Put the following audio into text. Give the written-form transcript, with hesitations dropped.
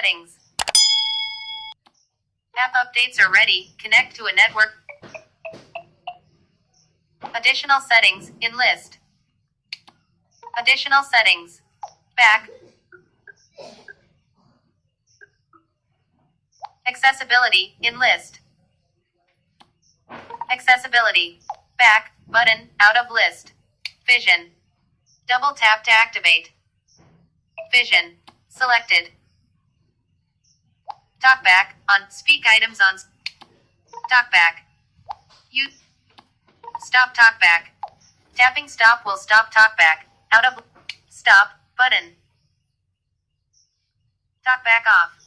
Settings. App updates are ready. Connect to a network. Additional settings, in list. Additional settings. Back. Accessibility, in list. Accessibility. Back, button, out of list. Vision. Double tap to activate. Vision. Selected. Talkback, on, speak items on. Talkback. You. Stop talkback. Tapping stop will stop talkback. Out of. Stop, button. Talkback off.